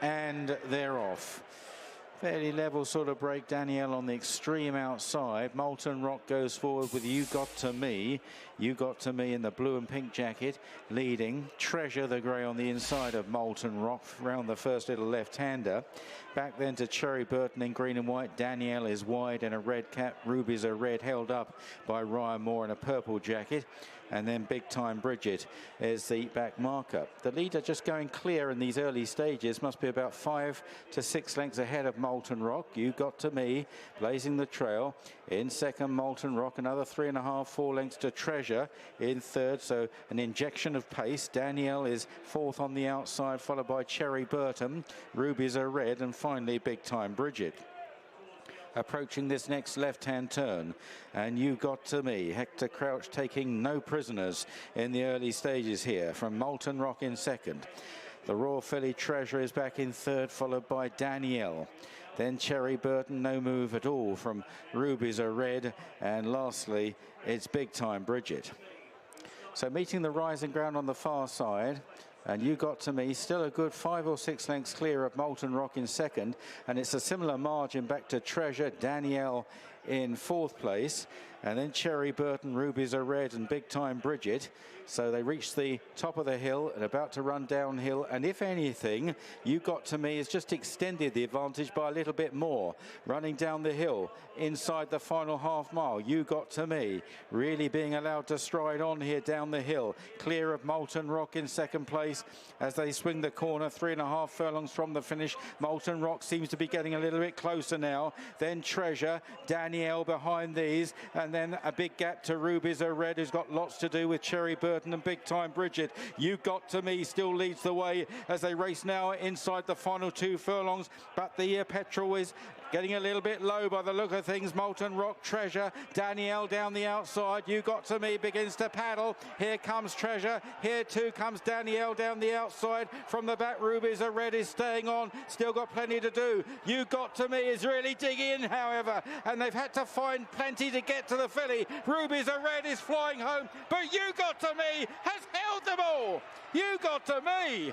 and they're off. Fairly level sort of break. Danielle on the extreme outside. Molten Rock goes forward with You Got To Me. You Got To Me in the blue and pink jacket, leading. Treasure, the grey on the inside of Molten Rock, round the first little left-hander. Back then to Cherry Burton in green and white. Danielle is wide in a red cap. Rubies are red, held up by Ryan Moore in a purple jacket. And then Big Time Bridget is the back marker. The leader just going clear in these early stages, must be about 5 to 6 lengths ahead of Molten Rock. You Got To Me, blazing the trail. In second, Molten Rock, another 3.5, 4 lengths to Treasure in third, so an injection of pace. Danielle is fourth on the outside, followed by Cherry Burton. Rubies are red, and finally Big Time Bridget. Approaching this next left-hand turn, and You Got To Me. Hector Crouch taking no prisoners in the early stages here, from Molten Rock in second. The Royal Filly Treasure is back in third, followed by Danielle. Then Cherry Burton, no move at all from Rubies are red, and lastly it's Big Time Bridget. So meeting the rising ground on the far side, and You Got To Me, still a good 5 or 6 lengths clear of Molten Rock in second, and it's a similar margin back to Treasure, Danielle in fourth place, and then Cherry Burton, Rubies are red, and Big Time Bridget. So they reach the top of the hill and about to run downhill, and if anything, You Got To Me has just extended the advantage by a little bit more, running down the hill inside the final half mile. You Got To Me really being allowed to stride on here down the hill, clear of Molten Rock in second place as they swing the corner, 3.5 furlongs from the finish. Molten Rock seems to be getting a little bit closer now. Then Treasure, Danielle behind these, and then a big gap to Rubies are red, who's got lots to do with Cherry Burton and Big Time Bridget. You Got To Me still leads the way as they race now inside the final 2 furlongs, but the petrol is getting a little bit low by the look of things. Molten Rock, Treasure, Danielle down the outside. You Got To Me begins to paddle. Here comes Treasure. Here too comes Danielle down the outside. From the back, Rubies are red is staying on. Still got plenty to do. You Got To Me is really digging in, however, and they've had to find plenty to get to the filly. Rubies are red is flying home, but You Got To Me has held them all. You Got To Me